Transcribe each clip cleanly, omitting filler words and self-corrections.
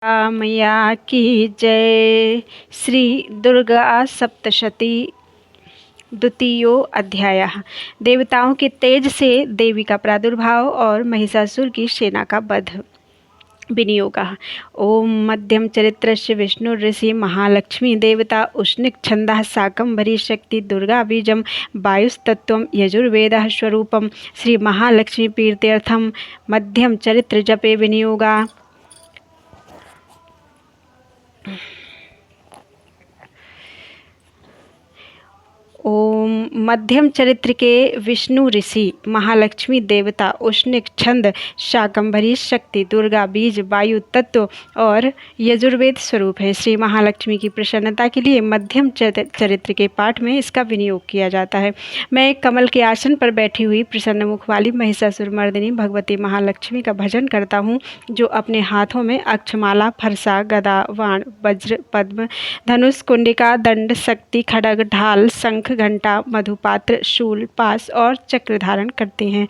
मैया की जय। श्री दुर्गा सप्तशती द्वितीयो अध्यायः। देवताओं के तेज से देवी का प्रादुर्भाव और महिषासुर की सेना का वध। विनियोगः। ओम मध्यम चरित्रस्य विष्णु ऋषि महालक्ष्मी देवता उष्णिक छंदः शाकंभरी शक्ति दुर्गा बीजम वायुस्तत्वं यजुर्वेदः स्वरूपम श्री महालक्ष्मी प्रीत्यर्थम मध्यम चरित्र जपे विनियोगा। ओम मध्यम चरित्र के विष्णु ऋषि महालक्ष्मी देवता उष्णिक छंद शाकंभरी शक्ति दुर्गा बीज वायु तत्व और यजुर्वेद स्वरूप है। श्री महालक्ष्मी की प्रसन्नता के लिए मध्यम चरित्र के पाठ में इसका विनियोग किया जाता है। मैं एक कमल के आसन पर बैठी हुई प्रसन्न मुख वाली महिषासुर मर्दिनी भगवती महालक्ष्मी का भजन करता हूँ, जो अपने हाथों में अक्षमाला फरसा गदा वाण वज्र पद्म धनुष कुंडिका दंड शक्ति खड्ग ढाल शंख घंटा मधुपात्र शूल पास और चक्र धारण करते हैं।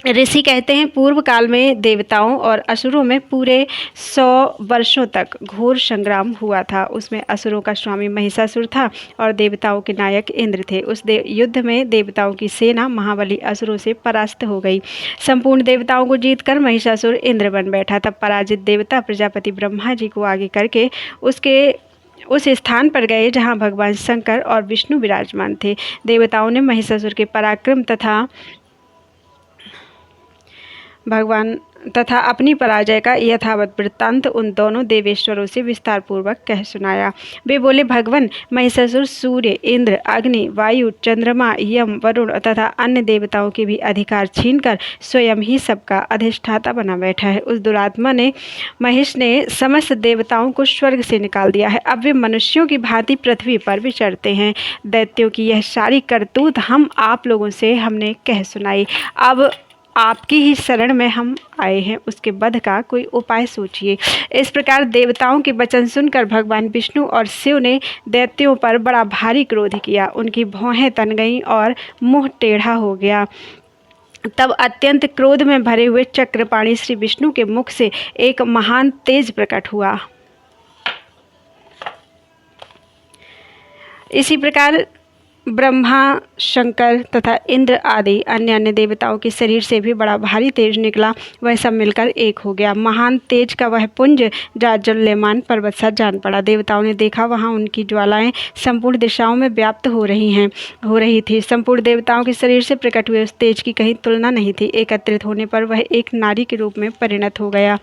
ऋषि कहते हैं, पूर्व काल में देवताओं और असुरों में पूरे 100 वर्षों तक घोर संग्राम हुआ था। उसमें असुरों का स्वामी महिषासुर था और देवताओं के नायक इंद्र थे। उस युद्ध में देवताओं की सेना महाबली असुरों से परास्त हो गई। संपूर्ण देवताओं को जीतकर महिषासुर इंद्र बन बैठा। तब पराजित देवता प्रजापति ब्रह्मा जी को आगे करके उस स्थान पर गए जहां भगवान शंकर और विष्णु विराजमान थे। देवताओं ने महिषासुर के पराक्रम तथा अपनी पराजय का यथावत वृत्तांत उन दोनों देवेश्वरों से विस्तार पूर्वक कह सुनाया। वे बोले, भगवान, महिषासुर सूर्य इंद्र अग्नि वायु चंद्रमा यम वरुण तथा अन्य देवताओं के भी अधिकार छीनकर स्वयं ही सबका अधिष्ठाता बना बैठा है। उस दुरात्मा ने महिष ने समस्त देवताओं को स्वर्ग से निकाल दिया है। अब वे मनुष्यों की भांति पृथ्वी पर विचरते हैं। दैत्यों की यह सारी करतूत हम आप लोगों से हमने कह सुनाई। अब आपकी ही शरण में हम आए हैं, उसके वध का कोई उपाय सोचिए। इस प्रकार देवताओं के वचन सुनकर भगवान विष्णु और शिव ने दैत्यों पर बड़ा भारी क्रोध किया। उनकी भौहें तन गईं और मुंह टेढ़ा हो गया। तब अत्यंत क्रोध में भरे हुए चक्रपाणी श्री विष्णु के मुख से एक महान तेज प्रकट हुआ। इसी प्रकार ब्रह्मा शंकर तथा इंद्र आदि अन्य देवताओं के शरीर से भी बड़ा भारी तेज निकला। वह सब मिलकर एक हो गया। महान तेज का वह पुंज जाज्वल्यमान पर्वत सा जान पड़ा। देवताओं ने देखा, वहां उनकी ज्वालाएं संपूर्ण दिशाओं में व्याप्त हो रही थी। संपूर्ण देवताओं के शरीर से प्रकट हुए उस तेज की कहीं तुलना नहीं थी। एकत्रित होने पर वह एक नारी के रूप में परिणत हो गया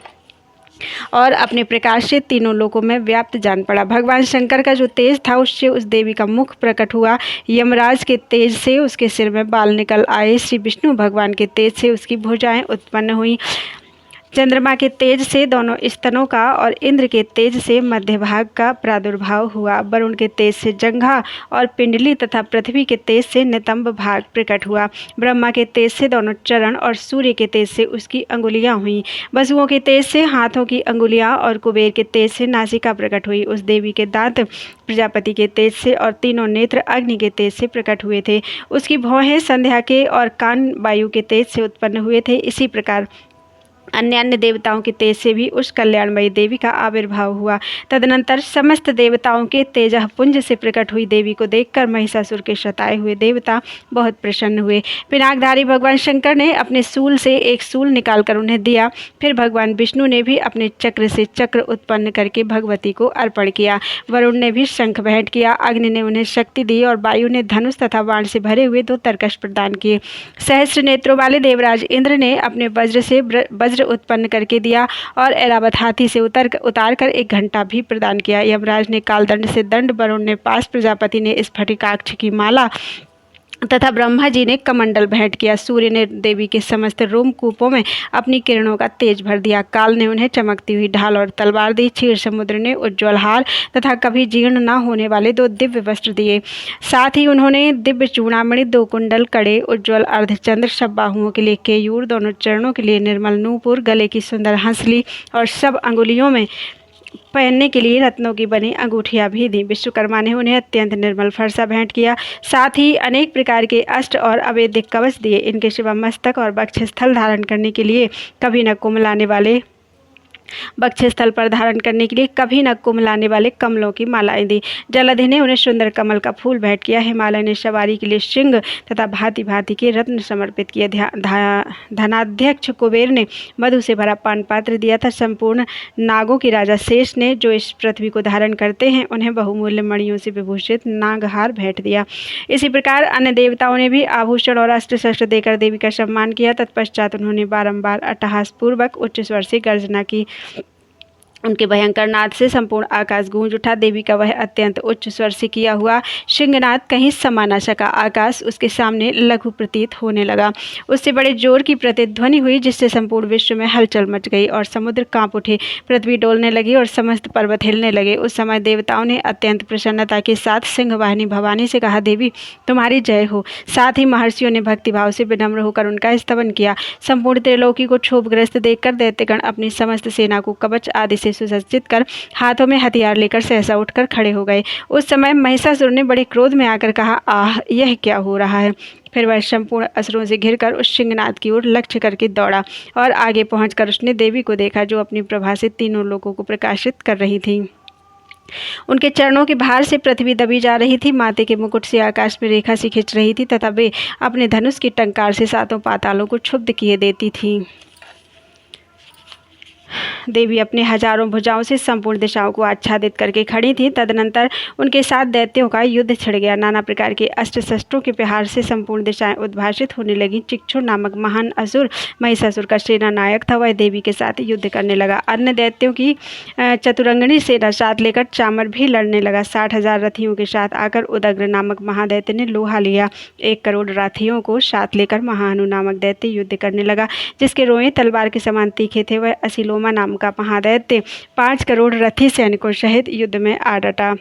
और अपने प्रकाश से तीनों लोकों में व्याप्त जान पड़ा। भगवान शंकर का जो तेज था, उससे उस देवी का मुख प्रकट हुआ। यमराज के तेज से उसके सिर में बाल निकल आए। श्री विष्णु भगवान के तेज से उसकी भुजाएं उत्पन्न हुई। चंद्रमा के तेज से दोनों स्तनों का और इंद्र के तेज से मध्य भाग का प्रादुर्भाव हुआ। वरुण के तेज से जंघा और पिंडली तथा पृथ्वी के तेज से नितंब भाग प्रकट हुआ। ब्रह्मा के तेज से दोनों चरण और सूर्य के तेज से उसकी अंगुलियां हुईं। वसुओं के तेज से हाथों की अंगुलियां और कुबेर के तेज से नासिका प्रकट हुई। उस देवी के दांत प्रजापति के तेज से और तीनों नेत्र अग्नि के तेज से प्रकट हुए थे। उसकी भौहें संध्या के और कान वायु के तेज से उत्पन्न हुए थे। इसी प्रकार अन्य देवताओं के तेज से भी उस कल्याणमयी देवी का आविर्भाव हुआ। तदनंतर समस्त देवताओं के तेजः पुंज से प्रकट हुई देवी को देखकर महिषासुर के सताए हुए देवता बहुत प्रसन्न हुए। पिनाकधारी भगवान शंकर ने अपने शूल से एक शूल निकालकर उन्हें दिया। फिर भगवान विष्णु ने भी अपने चक्र से चक्र उत्पन्न करके भगवती को अर्पण किया। वरुण ने भी शंख भेंट किया। अग्नि ने उन्हें शक्ति दी और वायु ने धनुष तथा बाण से भरे हुए 2 तरकश प्रदान किए। सहस्त्र नेत्रों वाले देवराज इंद्र ने अपने वज्र से वज्र उत्पन्न करके दिया और ऐरावत हाथी से उतार कर एक घंटा भी प्रदान किया। यमराज ने कालदंड से दंड, वरुण ने पास, प्रजापति ने स्फटिकाक्ष की माला तथा ब्रह्मा जी ने कमंडल भेंट किया। सूर्य ने देवी के समस्त रोमकूपों में अपनी किरणों का तेज भर दिया। काल ने उन्हें चमकती हुई ढाल और तलवार दी। क्षीर समुद्र ने उज्ज्वल हार तथा कभी जीर्ण न होने वाले 2 दिव्य वस्त्र दिए। साथ ही उन्होंने दिव्य चूड़ामणि, 2 कुंडल, कड़े, उज्ज्वल अर्धचंद्र, सब बाहुओं के लिए केयूर, दोनों चरणों के लिए निर्मल नूपुर, गले की सुंदर हंसली और सब अंगुलियों में पहनने के लिए रत्नों की बनी अंगूठियां भी दी। विश्वकर्मा ने उन्हें अत्यंत निर्मल फरसा भेंट किया। साथ ही अनेक प्रकार के अष्ट और अवैदिक कवच दिए। इनके सिवा मस्तक और वक्षस्थल धारण करने के लिए कभी न कुमलाने वाले वक्षस्थल पर धारण करने के लिए कभी न कुम्हलाने वाले कमलों की मालाएं दी। जलधि ने उन्हें सुंदर कमल का फूल भेंट किया। हिमालय ने सवारी के लिए सिंह तथा भांति भांति के रत्न समर्पित किए। धनाध्यक्ष कुबेर ने मधु से भरा पान पात्र दिया था। संपूर्ण नागों की राजा शेष ने, जो इस पृथ्वी को धारण करते हैं, उन्हें बहुमूल्य मणियों से विभूषित नागहार भेंट दिया। इसी प्रकार अन्य देवताओं ने भी आभूषण और अस्त्र शस्त्र देकर देवी का सम्मान किया। तत्पश्चात उन्होंने बारंबार अट्टहास पूर्वक उच्च स्वर से गर्जना की। उनके भयंकर नाद से संपूर्ण आकाश गूंज उठा। देवी का वह अत्यंत उच्च स्वर से किया हुआ सिंहनाद कहीं समा न सका। आकाश उसके सामने लघु प्रतीत होने लगा। उससे बड़े जोर की प्रतिध्वनि हुई, जिससे संपूर्ण विश्व में हलचल मच गई और समुद्र कांप उठे, पृथ्वी डोलने लगी और समस्त पर्वत हिलने लगे। उस समय देवताओं ने अत्यंत प्रसन्नता के साथ सिंहवाहिनी भवानी से कहा, देवी तुम्हारी जय हो। साथ ही महर्षियों ने भक्तिभाव से विनम्र होकर उनका स्तवन किया। संपूर्ण त्रिलोकी को क्षोभग्रस्त देखकर दैत्यगण अपनी समस्त सेना को कवच आदि से सुसज्जित कर हाथों में हथियार लेकर सहसा उठकर खड़े हो गए। उस समय महिषासुर ने बड़े क्रोध में आकर कहा, आह, यह क्या हो रहा है। फिर वह संपूर्ण असुरों से घिरकर उस सिंहनाद की ओर लक्ष्य करके दौड़ा और आगे पहुंचकर उसने देवी को देखा, जो अपनी प्रभा से तीनों लोगों को प्रकाशित कर रही थी। उनके चरणों के भार से पृथ्वी दबी जा रही थी। माथे के मुकुट से आकाश में रेखा सी खिंच रही थी तथा वे अपने धनुष की टंकार से सातों पातालों को क्षुब्ध किए देती थी। देवी अपने हजारों भुजाओं से संपूर्ण दिशाओं को आच्छादित करके खड़ी थी। तदनंतर उनके साथ दैत्यों का युद्ध छिड़ गया। नाना प्रकार के अस्त्र शस्त्रों के प्रहार से संपूर्ण दिशाएं उद्भासित होने लगी। चिक्षुर नामक महान असुर महिषासुर का सेना नायक था, वह देवी के साथ युद्ध करने लगा। अन्य दैत्यों की चतुरंगणी सेना साथ लेकर चामर भी लड़ने लगा। 60,000 रथियों के साथ आकर उदग्र नामक महादैत्य ने लोहा लिया। 1 करोड़ रथियों को साथ लेकर महाहनु नामक दैत्य युद्ध करने लगा, जिसके रोए तलवार के समान तीखे थे। वह असिलोमा नाम का महादैत्य 5 करोड़ रथी सैनिकों सहित युद्ध में आ डटा।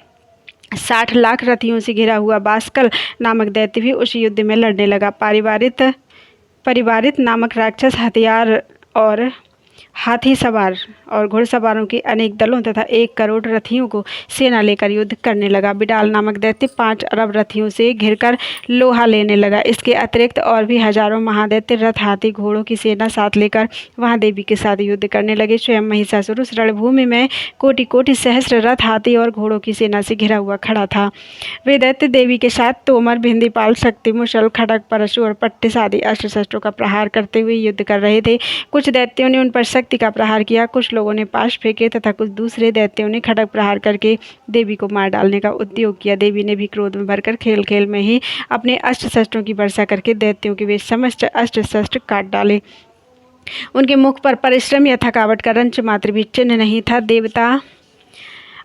60 लाख रथियों से घिरा हुआ बास्कल नामक दैत्य भी उस युद्ध में लड़ने लगा। परिवारित नामक राक्षस हथियार और हाथी सवार और घुड़सवारों के अनेक दलों तथा 1 करोड़ रथियों को सेना लेकर युद्ध करने लगा। बिडाल नामक दैत्य 5 अरब रथियों से घिरकर लोहा लेने लगा। इसके अतिरिक्त और भी हजारों महादैत्य रथ, हाथी, घोड़ों की सेना साथ लेकर वहां देवी के साथ युद्ध करने लगे। स्वयं महिषासुर उस रणभूमि में कोटि कोटि सहस्र रथ, हाथी और घोड़ों की सेना से घिरा हुआ खड़ा था। वे दैत्य देवी के साथ तोमर, भिंदीपाल, शक्ति, मुशल, खड़ग, परशु और पट्टिस आदि अस्त्र शस्त्रों का प्रहार करते हुए युद्ध कर रहे थे। कुछ दैत्यों ने उन पर शक्ति का प्रहार किया, कुछ लोगों ने पाश फेंके तथा कुछ दूसरे दैत्यों ने खड़ग प्रहार करके देवी को मार डालने का उद्योग किया। देवी ने भी क्रोध में भरकर खेल खेल में ही अपने अस्त्र शस्त्रों की वर्षा करके दैत्यों के वे समस्त अस्त्र शस्त्र काट डाले। उनके मुख पर परिश्रम या थकावट का रंच मात्र भी चिन्ह नहीं था। देवता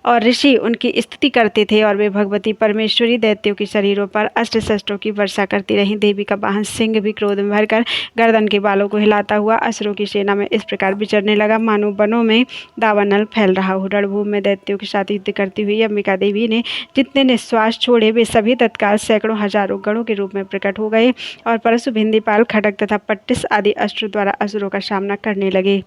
और ऋषि उनकी स्तुति करते थे और वे भगवती परमेश्वरी दैत्यों के शरीरों पर अस्त्र शस्त्रों की वर्षा करती रहीं। देवी का वाहन सिंह भी क्रोध में भरकर गर्दन के बालों को हिलाता हुआ असुरों की सेना में इस प्रकार विचरने लगा, मानो वनों में दावानल फैल रहा हो। रणभूमि में दैत्यों के साथ युद्ध करती हुई अंबिका देवी ने जितने निश्वास छोड़े, वे सभी तत्काल सैकड़ों हजारों गणों के रूप में प्रकट हो गए और परशु, भिंदीपाल, खड़ग तथा पट्टिस आदि अस्त्रों द्वारा असुरों का सामना करने लगे।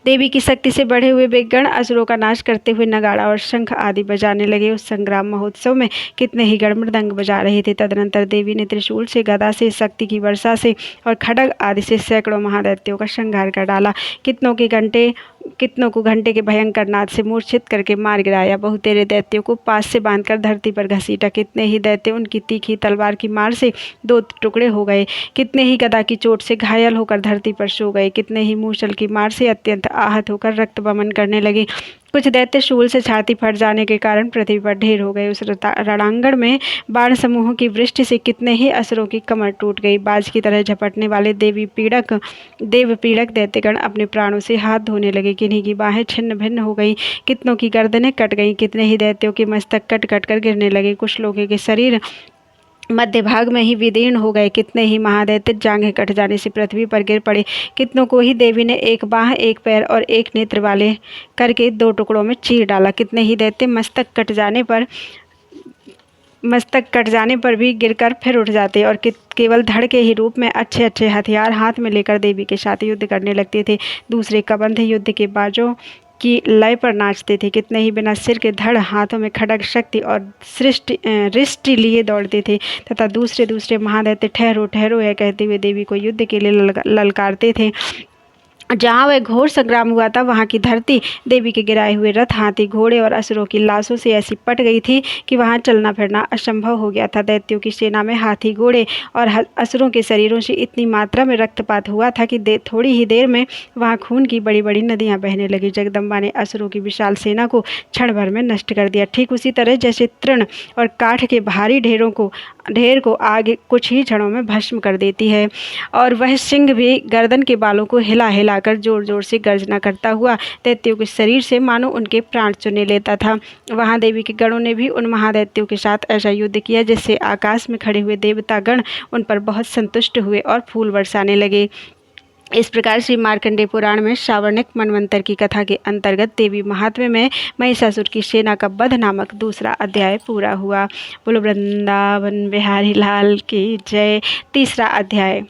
देवी की शक्ति से बढ़े हुए वे गण असुरों का नाश करते हुए नगाड़ा और शंख आदि बजाने लगे। उस संग्राम महोत्सव में कितने ही गण मृदंग बजा रहे थे। तदनंतर देवी ने त्रिशूल से, गदा से, शक्ति की वर्षा से और खड़ग आदि से सैकड़ों महादैत्यों का संहार कर डाला। कितनों को घंटे के भयंकर नाद से मूर्छित करके मार गिराया। बहुतेरे दैत्यों को पास से बांधकर धरती पर घसीटा। कितने ही दैत्य उनकी तीखी तलवार की मार से 2 टुकड़े हो गए। कितने ही गदा की चोट से घायल होकर धरती पर सो गए। कितने ही मूसल की मार से अत्यंत आहत होकर रक्त बमन करने लगे। कुछ दैत्य शूल से छाती फट जाने के कारण पृथ्वी पर ढेर हो गए। उस रणांगण में बाण समूहों की वृष्टि से कितने ही असुरों की कमर टूट गई। बाज की तरह झपटने वाले देव पीड़क दैत्यगण अपने प्राणों से हाथ धोने लगे। किन्हीं की बाहें छिन्न भिन्न हो गई, कितनों की गर्दनें कट गईं, कितने ही दैत्यों के मस्तक कट कट कर गिरने लगे। कुछ लोगों के शरीर मध्य भाग में ही विदीर्ण हो गए। कितने ही महादैत्य जांघें कट जाने से पृथ्वी पर गिर पड़े। कितनों को ही देवी ने 1 बाह, 1 पैर और 1 नेत्र वाले करके 2 टुकड़ों में चीर डाला। कितने ही दैत्य मस्तक कट जाने पर भी गिरकर फिर उठ जाते और केवल धड़ के ही रूप में अच्छे अच्छे हथियार हाथ में लेकर देवी के साथ युद्ध करने लगते थे। दूसरे कबंध युद्ध के बाजों की लय पर नाचते थे। कितने ही बिना सिर के धड़, हाथों में खड़ग, शक्ति और रिष्टि लिए दौड़ते थे तथा दूसरे महादैत्य ठहरो ठहरो यह कहते हुए देवी को युद्ध के लिए ललकारते थे। जहाँ वह घोर संग्राम हुआ था वहाँ की धरती देवी के गिराए हुए रथ, हाथी, घोड़े और असुरों की लाशों से ऐसी पट गई थी कि वहाँ चलना फिरना असंभव हो गया था। दैत्यों की सेना में हाथी, घोड़े और असुरों के शरीरों से इतनी मात्रा में रक्तपात हुआ था कि थोड़ी ही देर में वहाँ खून की बड़ी बड़ी नदियाँ बहने लगी। जगदम्बा ने असुरों की विशाल सेना को क्षण भर में नष्ट कर दिया, ठीक उसी तरह जैसे तृण और काठ के भारी ढेर को आग कुछ ही क्षणों में भस्म कर देती है। और वह सिंह भी गर्दन के बालों को हिला हिलाकर जोर जोर से गर्जना करता हुआ दैत्यों के शरीर से मानो उनके प्राण चुने लेता था। वहां देवी के गणों ने भी उन महादैत्यों के साथ ऐसा युद्ध किया जिससे आकाश में खड़े हुए देवता गण उन पर बहुत संतुष्ट हुए और फूल बरसाने लगे। इस प्रकार श्री मार्कंडेय पुराण में श्रावणिक मनवंतर की कथा के अंतर्गत देवी महात्म्य में महिषासुर की सेना का वध नामक दूसरा अध्याय पूरा हुआ। बोलो वृंदावन बिहारी लाल की जय। तीसरा अध्याय,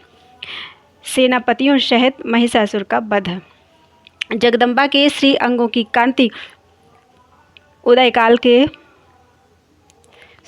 सेनापतियों सहित महिषासुर का वध। जगदम्बा के श्री अंगों की कांति उदयकाल के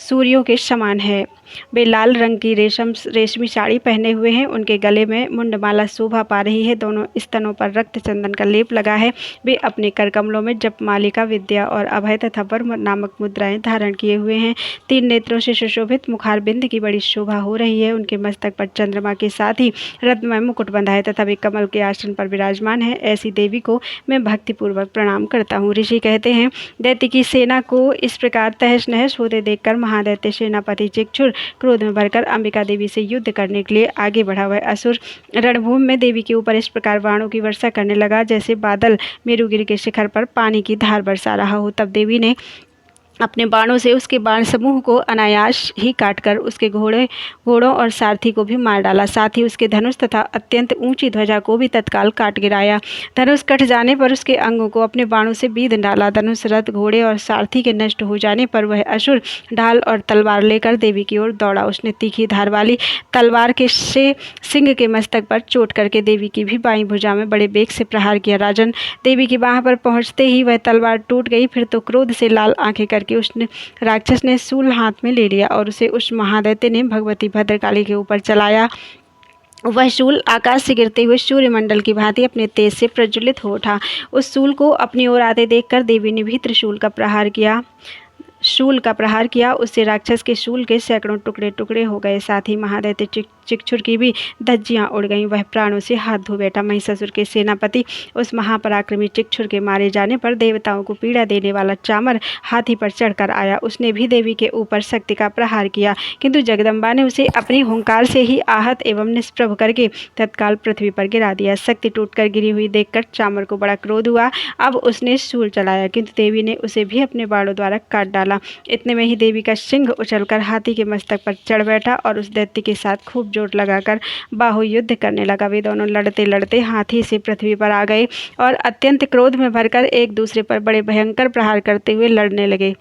सूर्यों के समान है। वे लाल रंग की रेशमी साड़ी पहने हुए हैं। उनके गले में मुंडमाला शोभा पा रही है। दोनों स्तनों पर रक्त चंदन का लेप लगा है। वे अपने करकमलों में जपमालिका, विद्या और अभय तथा वर्म नामक मुद्राएं धारण किए हुए हैं। 3 नेत्रों से सुशोभित मुखारबिंद की बड़ी शोभा हो रही है। उनके मस्तक पर चंद्रमा के साथ ही रत्नमय मुकुट बंधा है तथा वे कमल के आसन पर विराजमान है। ऐसी देवी को मैं भक्तिपूर्वक प्रणाम करता हूँ। ऋषि कहते हैं, दैत्य की सेना को इस प्रकार तहस नहस होते देखकर महादैत्य सेनापति चिक्षुर क्रोध में भरकर अंबिका देवी से युद्ध करने के लिए आगे बढ़ा। वह असुर रणभूमि में देवी के ऊपर इस प्रकार बाणों की वर्षा करने लगा जैसे बादल मेरुगिरी के शिखर पर पानी की धार बरसा रहा हो। तब देवी ने अपने बाणों से उसके बाण समूह को अनायास ही काटकर उसके घोड़ों और सारथी को भी मार डाला। साथ ही उसके धनुष तथा अत्यंत ऊंची ध्वजा को भी तत्काल काट गिराया। धनुष कट जाने पर उसके अंगों को अपने बाणों से बीध डाला। धनुष, रथ, घोड़े और सारथी के नष्ट हो जाने पर वह असुर ढाल और तलवार लेकर देवी की ओर दौड़ा। उसने तीखी धार वाली तलवार से सिंह के मस्तक पर चोट करके देवी की भी बाईं भुजा में बड़े बेग से प्रहार किया। राजन, देवी की बाह पर पहुंचते ही वह तलवार टूट गई। फिर तो क्रोध से लाल आंखें कि उसने राक्षस ने शूल हाथ में ले लिया और उसे उस महादैत्य ने भगवती भद्रकाली के ऊपर चलाया। वह शूल आकाश से गिरते हुए सूर्यमंडल की भांति अपने तेज से प्रज्वलित हो उठा। उस शूल को अपनी ओर आते देखकर देवी ने भी शूल का प्रहार किया। उससे राक्षस के शूल के सैकड़ों टुकड़े टुकड़े हो गए। साथ ही महादैत्य चिक्षुर की भी धज्जियां उड़ गईं। वह प्राणों से हाथ धो बैठा। महिषासुर के सेनापति उस महापराक्रमी चिक्षुर के मारे जाने पर देवताओं को पीड़ा देने वाला चामर हाथी पर चढ़कर आया। उसने भी देवी के ऊपर शक्ति का प्रहार किया, किंतु जगदम्बा ने उसे अपनी हुंकार से ही आहत एवं निष्प्रभ करके तत्काल पृथ्वी पर गिरा दिया। शक्ति टूटकर गिरी हुई देखकर चामर को बड़ा क्रोध हुआ। अब उसने शूल चलाया, किंतु देवी ने उसे भी अपने बाणों द्वारा काट डाला। इतने में ही देवी का सिंह उछलकर हाथी के मस्तक पर चढ़ बैठा और उस दैत्य के साथ खूब चोट लगाकर बाहु युद्ध करने लगा। वे दोनों लड़ते लड़ते हाथी से पृथ्वी पर आ गए और अत्यंत क्रोध में भरकर एक दूसरे पर बड़े भयंकर प्रहार करते हुए लड़ने लगे।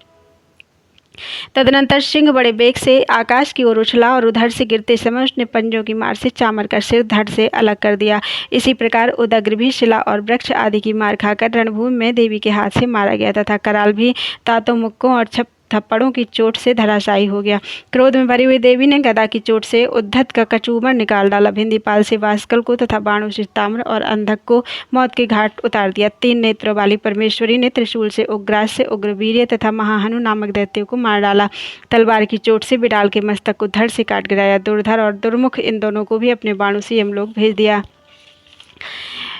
तदनंतर सिंह बड़े बेग से आकाश की ओर उछला और उधर से गिरते समय उसने पंजों की मार से चामर का सिर धड़ से अलग कर दिया। इसी प्रकार उदग्र भी शिला और वृक्ष आदि की मार खाकर रणभूमि में देवी के हाथ से मारा गया तथा कराल भी तातों, मुक्कों और थप्पड़ों की चोट से धराशायी हो गया। क्रोध में भरी हुई देवी ने गदा की चोट से उद्धत का कचूमर निकाल डाला। भिंदीपाल से वास्कल को तथा बाणों से ताम्र और अंधक को मौत के घाट उतार दिया। 3 नेत्रों वाली परमेश्वरी ने त्रिशूल से उग्रास से उग्रवीर्य तथा महाहनु नामक दैत्यों को मार डाला। तलवार की चोट से बिडाल के मस्तक को धड़ से काट गिराया। दुर्धर और दुर्मुख इन दोनों को भी अपने बाणों से यमलोक भेज दिया।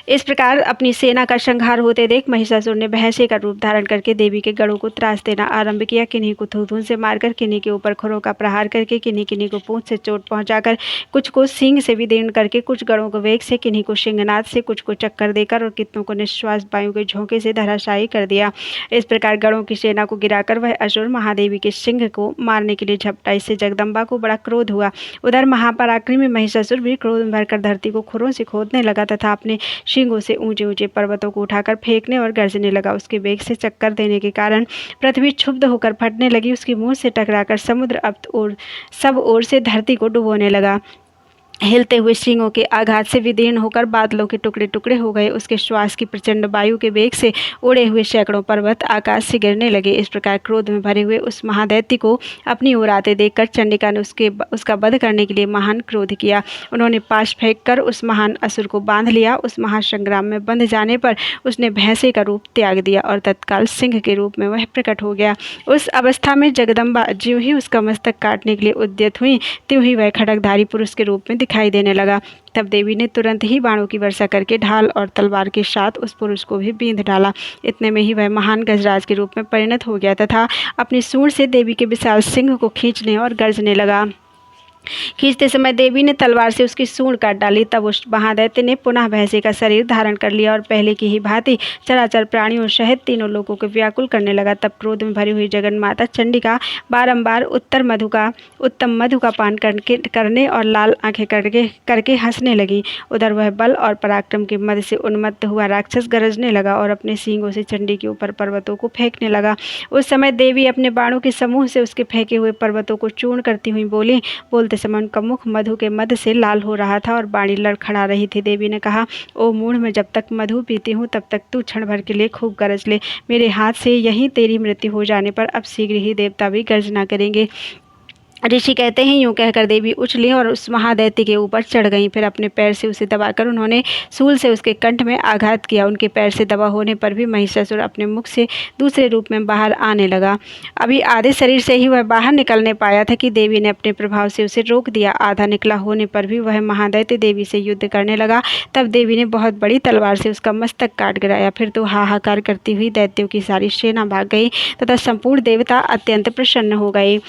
इस प्रकार अपनी सेना का संहार होते देख महिषासुर ने भैंसे का रूप धारण करके देवी के गढ़ों को त्रास देना आरंभ किया। किन्हीं को थूथून से मारकर, किन्हीं के ऊपर खुरों का प्रहार करके, किन्हीं को पूंछ से चोट पहुंचाकर, कुछ को सींग से विदीर्ण करके, कुछ गढ़ों को वेग से, किन्हीं को सिंहनाद से, कुछ को चक्कर देकर और कितनों को निश्वास वायु के झोंके से धराशायी कर दिया। इस प्रकार गढ़ों की सेना को गिराकर वह असुर महादेवी के सिंह को मारने के लिए झपटा। इससे जगदम्बा को बड़ा क्रोध हुआ। उधर महापराक्रमी महिषासुर भी क्रोध में भरकर धरती को खुरों से खोदने लगा तथा अपने सींगों से ऊंचे ऊंचे पर्वतों को उठाकर फेंकने और गरजने लगा। उसके वेग से चक्कर देने के कारण पृथ्वी क्षुब्ध होकर फटने लगी। उसके मुंह से टकराकर समुद्र अब और सब ओर से धरती को डुबोने लगा। हिलते हुए सींगों के आघात से विदीर्ण होकर बादलों के टुकड़े टुकड़े हो गए। उसके श्वास की प्रचंड वायु के वेग से उड़े हुए सैकड़ों पर्वत आकाश से गिरने लगे। इस प्रकार क्रोध में भरे हुए उस महादैत्य को अपनी ओर आते देखकर चंडिका ने उसका वध करने के लिए महान क्रोध किया। उन्होंने पाश फेंक कर उस महान असुर को बांध लिया। उस महासंग्राम में बंध जाने पर उसने भैंसे का रूप त्याग दिया और तत्काल सिंह के रूप में वह प्रकट हो गया। उस अवस्था में जगदम्बा ज्यों ही उसका मस्तक काटने के लिए उद्यत हुई, त्यों ही वह खड्गधारी पुरुष के रूप में दिखाई देने लगा। तब देवी ने तुरंत ही बाणों की वर्षा करके ढाल और तलवार के साथ उस पुरुष को भी बींध डाला। इतने में ही वह महान गजराज के रूप में परिणत हो गया तथा अपनी सूंड से देवी के विशाल सिंह को खींचने और गर्जने लगा। खींचते समय देवी ने तलवार से उसकी सूंड काट डाली। तब उस महादैत्य ने पुनः भैंसे का शरीर धारण कर लिया और पहले की ही भांति चराचर प्राणियों सहित तीनों लोगों को व्याकुल करने लगा। तब क्रोध में भरी हुई जगन माता चंडिका बारंबार उत्तम मधु का पान करने और लाल आंखें करके हंसने लगी। उधर वह बल और पराक्रम के मद से उन्मत्त हुआ राक्षस गरजने लगा और अपने सींगों से चंडी के ऊपर पर्वतों को फेंकने लगा। उस समय देवी अपने बाणों के समूह से उसके फेंके हुए पर्वतों को चूर्ण करती हुई बोलते समय उनका मुख मधु के मद से लाल हो रहा था और बाणी लड़खड़ा रही थी। देवी ने कहा, ओ मूढ़, मैं जब तक मधु पीती हूँ तब तक तू क्षण भर के लिए खूब गरज ले। मेरे हाथ से यहीं तेरी मृत्यु हो जाने पर अब शीघ्र ही देवता भी गर्जना करेंगे। ऋषि कहते हैं, यूं कहकर देवी उछली और उस महादैत्य के ऊपर चढ़ गईं। फिर अपने पैर से उसे दबाकर उन्होंने सूल से उसके कंठ में आघात किया। उनके पैर से दबा होने पर भी महिषासुर अपने मुख से दूसरे रूप में बाहर आने लगा। अभी आधे शरीर से ही वह बाहर निकलने पाया था कि देवी ने अपने प्रभाव से उसे रोक दिया। आधा निकला होने पर भी वह महादैत्य देवी से युद्ध करने लगा। तब देवी ने बहुत बड़ी तलवार से उसका मस्तक काट गिराया। फिर तो हाहाकार करती हुई दैत्यों की सारी सेना भाग गई तथा संपूर्ण देवता अत्यंत प्रसन्न हो गए।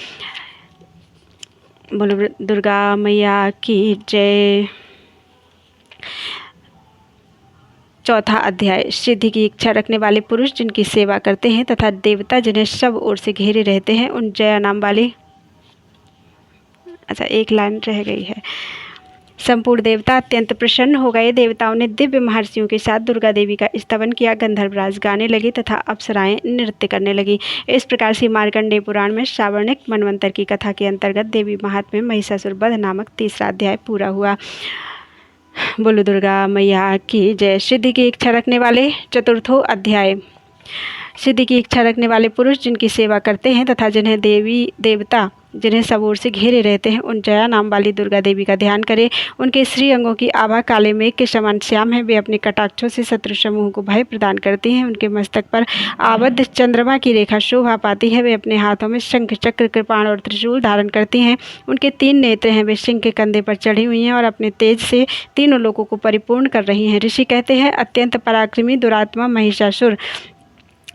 बोलो दुर्गा मैया की जय। चौथा अध्याय। सिद्धि की इच्छा रखने वाले पुरुष जिनकी सेवा करते हैं तथा देवता जिन्हें सब ओर से घेरे रहते हैं, उन जया नाम वाले, अच्छा एक लाइन रह गई है। संपूर्ण देवता अत्यंत प्रसन्न हो गए। देवताओं ने दिव्य महर्षियों के साथ दुर्गा देवी का स्तवन किया। गंधर्वराज गाने लगे तथा अप्सराएं नृत्य करने लगी। इस प्रकार से मार्कंडेय पुराण में श्रावणिक मनवंतर की कथा के अंतर्गत देवी महात्म्य महिषासुर वध नामक तीसरा अध्याय पूरा हुआ। बोलो दुर्गा मैया की जय। सिद्धि की इच्छा रखने वाले। चतुर्थो अध्याय। सिद्धि की इच्छा रखने वाले पुरुष जिनकी सेवा करते हैं तथा जिन्हें देवी देवता जिन्हें सब ओर से घेरे रहते हैं, उन जया नाम वाली दुर्गा देवी का ध्यान करें। उनके श्री अंगों की आभा काले मेघ के समान श्याम है। वे अपने कटाक्षों से शत्रु समूह को भय प्रदान करती हैं। उनके मस्तक पर आबद्ध चंद्रमा की रेखा शोभा पाती है। वे अपने हाथों में शंख, चक्र, कृपाण और त्रिशूल धारण करती हैं। उनके 3 नेत्र हैं। वे सिंह के कंधे पर चढ़ी हुई हैं और अपने तेज से तीनों लोगों को परिपूर्ण कर रही हैं। ऋषि कहते हैं, अत्यंत पराक्रमी दुरात्मा महिषासुर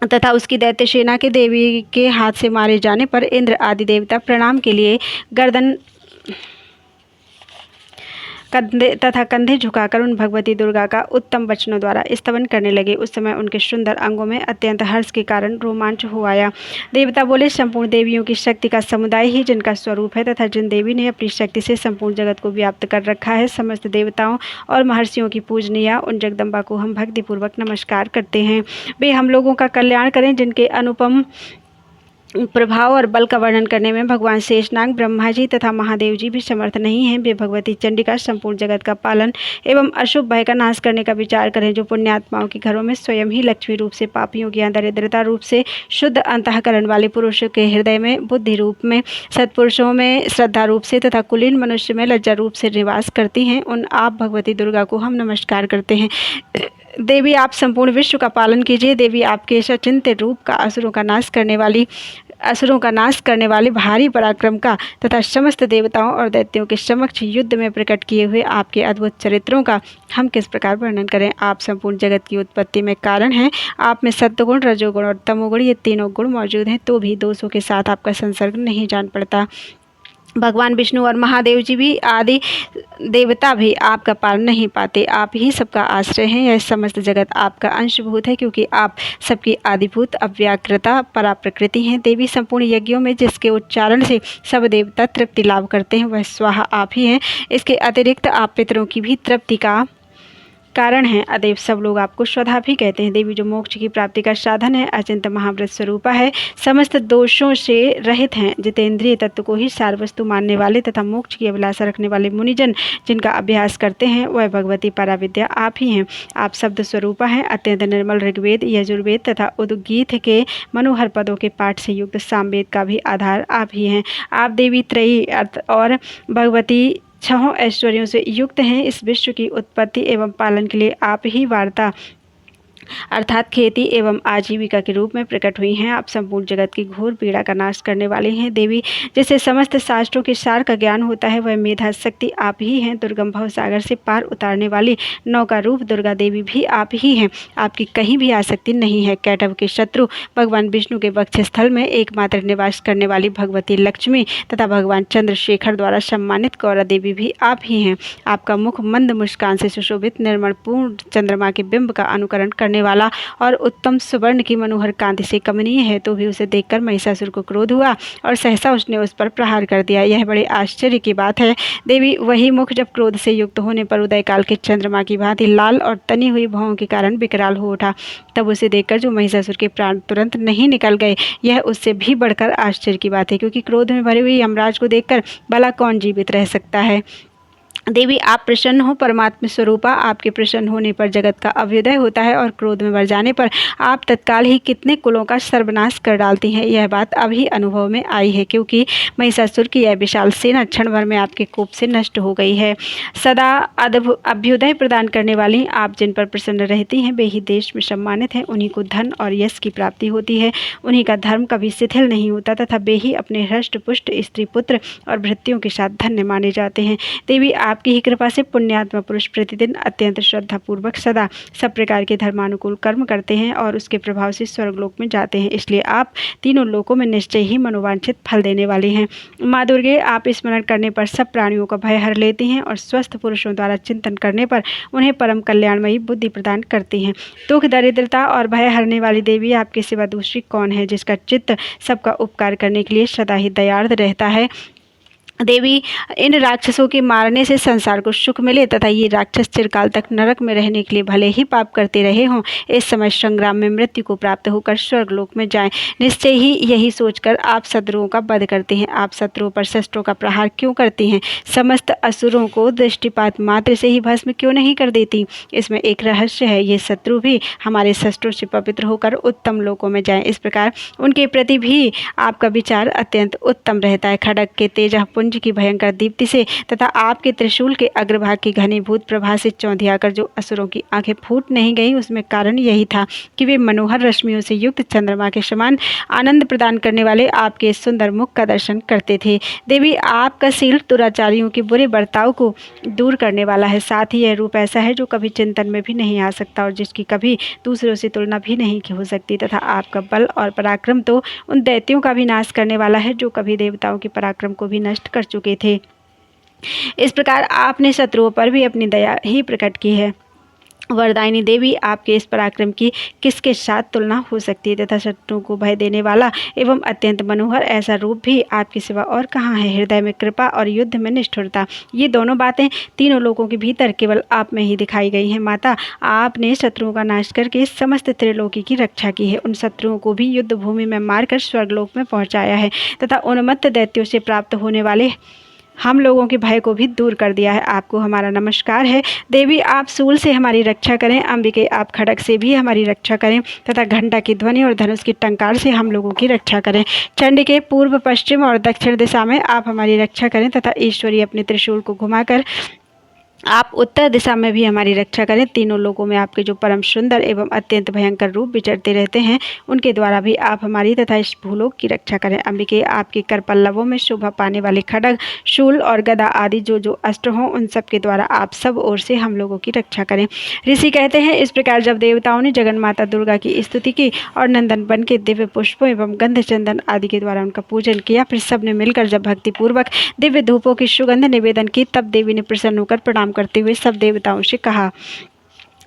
तथा उसकी दैत्य सेना के देवी के हाथ से मारे जाने पर इंद्र आदि देवता प्रणाम के लिए गर्दन कंधे झुकाकर उन भगवती दुर्गा का उत्तम वचनों द्वारा स्तवन करने लगे। उस समय उनके सुंदर अंगों में अत्यंत हर्ष के कारण रोमांच हो आया। देवता बोले, संपूर्ण देवियों की शक्ति का समुदाय ही जिनका स्वरूप है तथा जिन देवी ने अपनी शक्ति से संपूर्ण जगत को व्याप्त कर रखा है, समस्त देवताओं और महर्षियों की पूजनीय उन जगदम्बा को हम भक्तिपूर्वक नमस्कार करते हैं। वे हम लोगों का कल्याण करें। जिनके अनुपम प्रभाव और बल का वर्णन करने में भगवान शेषनाग, ब्रह्मा जी तथा महादेव जी भी समर्थ नहीं हैं। वे भगवती चंडिका संपूर्ण जगत का पालन एवं अशुभ भय का नाश करने का विचार करें। जो पुण्यात्माओं के घरों में स्वयं ही लक्ष्मी रूप से, पापियों की दरिद्रता रूप से, शुद्ध अंतःकरण वाले पुरुषों के हृदय में बुद्धि रूप में, सत्पुरुषों में श्रद्धा रूप से तथा कुलीन मनुष्य में लज्जा रूप से निवास करती हैं, उन आप भगवती दुर्गा को हम नमस्कार करते हैं। देवी आप संपूर्ण विश्व का पालन कीजिए। देवी आपके इस अचिंत्य रूप का असुरों का नाश करने वाले भारी पराक्रम का तथा समस्त देवताओं और दैत्यों के समक्ष युद्ध में प्रकट किए हुए आपके अद्भुत चरित्रों का हम किस प्रकार वर्णन करें। आप संपूर्ण जगत की उत्पत्ति में कारण हैं। आप में सत्वगुण, रजोगुण और तमोगुण, ये तीनों गुण मौजूद हैं, तो भी दोषों के साथ आपका संसर्ग नहीं जान पड़ता। भगवान विष्णु और महादेव जी भी आदि देवता भी आपका पार नहीं पाते। आप ही सबका आश्रय हैं। यह समस्त जगत आपका अंशभूत है, क्योंकि आप सबकी आदिभूत अव्याकृता परा प्रकृति हैं। देवी संपूर्ण यज्ञों में जिसके उच्चारण से सब देवता तृप्ति लाभ करते हैं, वह स्वाहा आप ही हैं। इसके अतिरिक्त आप पितरों की भी तृप्ति का कारण हैं। अतएव सब लोग आपको स्वधा भी कहते हैं। देवी जो मोक्ष की प्राप्ति का साधन है, अचिंत्य महाव्रत स्वरूपा है, समस्त दोषों से रहित हैं, जितेंद्रिय तत्व को ही सार वस्तु मानने वाले तथा मोक्ष की अभिलाषा रखने वाले मुनिजन जिनका अभ्यास करते हैं, वह भगवती पराविद्या आप ही हैं। आप शब्द स्वरूपा हैं। अत्यंत निर्मल ऋग्वेद, यजुर्वेद तथा उद्गीत के मनोहर पदों के पाठ से युक्त सामवेद का भी आधार आप ही हैं। आप देवी त्रयी अर्थ और भगवती छहों ऐश्वर्यों से युक्त हैं। इस विश्व की उत्पत्ति एवं पालन के लिए आप ही वार्ता अर्थात खेती एवं आजीविका के रूप में प्रकट हुई हैं। आप संपूर्ण जगत की घोर पीड़ा का नाश करने वाले हैं। देवी जिसे समस्त शास्त्रों के सार का ज्ञान होता है, वह मेधा शक्ति आप ही हैं। दुर्गम भव सागर से पार उतारने वाली नौका रूप दुर्गा देवी भी आप ही हैं। आपकी कहीं भी आसक्ति नहीं है। कैटव के शत्रु भगवान विष्णु के वक्षस्थल में एकमात्र निवास करने वाली भगवती लक्ष्मी तथा भगवान चंद्रशेखर द्वारा सम्मानित गौरा देवी भी आप ही हैं। आपका मुख मंद मुस्कान से सुशोभित निर्मल पूर्ण चंद्रमा के बिंब का अनुकरण करने वाला और उत्तम सुवर्ण की मनोहर कांति से कमनीय है। तो भी उसे देखकर महिषासुर को क्रोध हुआ और सहसा उसने उस पर प्रहार कर दिया। यह बड़े आश्चर्य की बात है। देवी वही मुख जब क्रोध से युक्त होने पर उदय काल के चंद्रमा की भांति लाल और तनी हुई भौं के कारण विकराल हो उठा। तब उसे देखकर जो महिषासुर के प्राण तुरंत नहीं निकल गए, यह उससे भी बढ़कर आश्चर्य की बात है, क्योंकि क्रोध में भरी हुई यमराज को देखकर भला कौन जीवित रह सकता है। देवी आप प्रसन्न हो, परमात्मा स्वरूपा। आपके प्रसन्न होने पर जगत का अभ्युदय होता है और क्रोध में भर जाने पर आप तत्काल ही कितने कुलों का सर्वनाश कर डालती हैं। यह बात अभी अनुभव में आई है, क्योंकि महिषासुर की यह विशाल सेना क्षण भर में आपके कोप से नष्ट हो गई है। सदा अभ्युदय प्रदान करने वाली आप जिन पर प्रसन्न रहती हैं, वे ही देश में सम्मानित हैं। उन्हीं को धन और यश की प्राप्ति होती है। उन्हीं का धर्म कभी शिथिल नहीं होता तथा वे ही अपने हृष्ट पुष्ट स्त्री पुत्र और भृत्यों के साथ धन्य माने जाते हैं। देवी आपकी ही कृपा से पुण्यात्मा पुरुष प्रतिदिन अत्यंत श्रद्धापूर्वक सदा सब प्रकार के धर्मानुकूल कर्म करते हैं और उसके प्रभाव से स्वर्गलोक में जाते हैं। इसलिए आप तीनों लोकों में निश्चय ही मनोवांछित फल देने वाले हैं। माँ दुर्गे, आप स्मरण करने पर सब प्राणियों का भय हर लेती हैं और स्वस्थ पुरुषों द्वारा चिंतन करने पर उन्हें परम कल्याणमयी बुद्धि प्रदान करती हैं। दुख दरिद्रता और भय हरने वाली देवी आपके सिवा दूसरी कौन है, जिसका चित्त सबका उपकार करने के लिए सदा ही दयार्द रहता है। देवी, इन राक्षसों के मारने से संसार को सुख मिले तथा ये राक्षस चिरकाल तक नरक में रहने के लिए भले ही पाप करते रहे हों, इस समय संग्राम में मृत्यु को प्राप्त होकर स्वर्गलोक में जाएं। निश्चय ही यही सोचकर आप शत्रुओं का वध करते हैं। आप शत्रुओं पर शस्त्रों का प्रहार क्यों करती हैं? समस्त असुरों को दृष्टिपात मात्र से ही भस्म क्यों नहीं कर देती? इसमें एक रहस्य है। ये शत्रु भी हमारे शस्त्रों से पवित्र होकर उत्तम लोकों में जाएं। इस प्रकार उनके प्रति भी आपका विचार अत्यंत उत्तम रहता है। खड्ग के तेजः पुंज की भयंकर दीप्ति से तथा आपके त्रिशूल के अग्रभाग की घनीभूत प्रभा से चौंधियाकर जो असुरों की आंखें फूट नहीं गईं, उसमें कारण यही था कि वे मनोहर रश्मियों से युक्त चंद्रमा के समान आनंद प्रदान करने वाले आपके सुंदर मुख का दर्शन करते थे। देवी, आपका शील दुराचारियों के बुरे बर्ताव को दूर करने वाला है। साथ ही यह रूप ऐसा है जो कभी चिंतन में भी नहीं आ सकता और जिसकी कभी दूसरों से तुलना भी नहीं हो सकती, तथा आपका बल और पराक्रम तो उन दैत्यों का भी नाश करने वाला है जो कभी देवताओं के पराक्रम को भी नष्ट कर चुके थे। इस प्रकार आपने शत्रुओं पर भी अपनी दया ही प्रकट की है। वरदायिनी देवी, आपके इस पराक्रम की किसके साथ तुलना हो सकती है तथा शत्रुओं को भय देने वाला एवं अत्यंत मनोहर ऐसा रूप भी आपके सिवा और कहाँ है? हृदय में कृपा और युद्ध में निष्ठुरता, ये दोनों बातें तीनों लोगों के भीतर केवल आप में ही दिखाई गई हैं। माता, आपने शत्रुओं का नाश करके समस्त त्रिलोकी की रक्षा की है। उन शत्रुओं को भी युद्ध भूमि में मारकर स्वर्गलोक में पहुँचाया है तथा उन्मत्त दैत्यों से प्राप्त होने वाले हम लोगों के भय को भी दूर कर दिया है। आपको हमारा नमस्कार है। देवी, आप सूल से हमारी रक्षा करें। अंबिके, आप खड्ग से भी हमारी रक्षा करें तथा घंटा की ध्वनि और धनुष की टंकार से हम लोगों की रक्षा करें। चंडिके, पूर्व पश्चिम और दक्षिण दिशा में आप हमारी रक्षा करें तथा ईश्वरी अपने त्रिशूल को घुमाकर आप उत्तर दिशा में भी हमारी रक्षा करें। तीनों लोगों में आपके जो परम सुंदर एवं अत्यंत भयंकर रूप विचरते रहते हैं, उनके द्वारा भी आप हमारी तथा इस भूलोक की रक्षा करें। अंबिके, आपके कर पल्लवों में शोभा पाने वाले खड्ग, शूल और गदा आदि जो जो अस्त्र हों, उन सब के द्वारा आप सब ओर से हम लोगों की रक्षा करें। ऋषि कहते हैं, इस प्रकार जब देवताओं ने जगन माता दुर्गा की स्तुति की और नंदन बन के दिव्य पुष्पों एवं गंध चंदन आदि के द्वारा उनका पूजन किया, फिर सब ने मिलकर जब भक्तिपूर्वक दिव्य धूपों की सुगंध निवेदन की, तब देवी ने प्रसन्न होकर प्रणाम करते हुए सब देवताओं से कहा।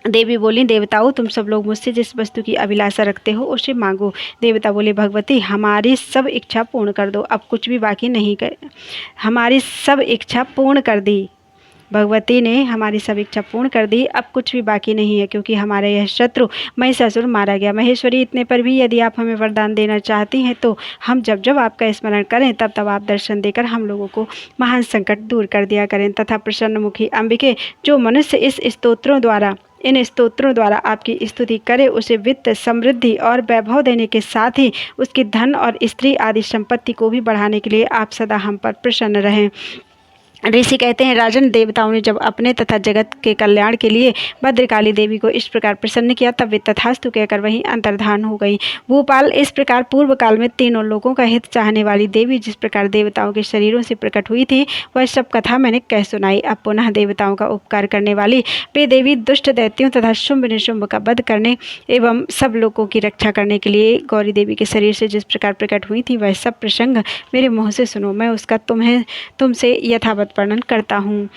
देवी बोली, देवताओं, तुम सब लोग मुझसे जिस वस्तु की अभिलाषा रखते हो उसे मांगो। देवता बोले, भगवती, हमारी सब इच्छा पूर्ण कर दो। अब कुछ भी बाकी नहीं कर, हमारी सब इच्छा पूर्ण कर दी। भगवती ने हमारी सब इच्छा पूर्ण कर दी, अब कुछ भी बाकी नहीं है, क्योंकि हमारा यह शत्रु महिषासुर मारा गया। महेश्वरी, इतने पर भी यदि आप हमें वरदान देना चाहती हैं तो हम जब जब आपका स्मरण करें तब तब आप दर्शन देकर हम लोगों को महान संकट दूर कर दिया करें। तथा प्रसन्नमुखी अंबिके, जो मनुष्य इन स्तोत्रों द्वारा आपकी स्तुति करे, उसे वित्त, समृद्धि और वैभव देने के साथ ही उसकी धन और स्त्री आदि संपत्ति को भी बढ़ाने के लिए आप सदा हम पर प्रसन्न रहें। ऋषि कहते हैं, राजन, देवताओं ने जब अपने तथा जगत के कल्याण के लिए भद्रकाली देवी को इस प्रकार प्रसन्न किया, तब वे तथास्तु कहकर वहीं अंतर्धान हो गई। भूपाल, इस प्रकार पूर्व काल में तीनों लोगों का हित चाहने वाली देवी जिस प्रकार देवताओं के शरीरों से प्रकट हुई थी, वह सब कथा मैंने कह सुनाई। अब पुनः देवताओं का उपकार करने वाली वे देवी दुष्ट दैत्यों तथा शुंभ निशुंभ का वध करने एवं सब लोगों की रक्षा करने के लिए गौरी देवी के शरीर से जिस प्रकार प्रकट हुई थी, वह सब प्रसंग मेरे मुँह से सुनो। मैं उसका तुमसे यथावत वर्णन करता हूँ।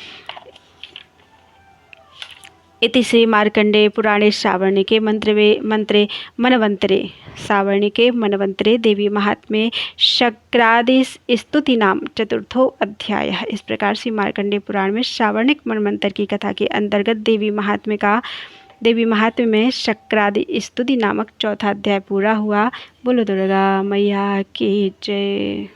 इति श्री मार्कंडेय पुराणे सावर्णिके मंत्रे मनवंतरे सावर्णिके मनवंतरे देवी महात्म्ये शक्रादि स्तुति नाम चतुर्थो अध्याय। इस प्रकार से मार्कंडेय पुराण में सावर्णिक मनवंतर की कथा के अंतर्गत देवी महात्म्य में शक्रादि स्तुति नामक चौथा अध्याय पूरा हुआ। बोलो दुर्गा मैया की जय।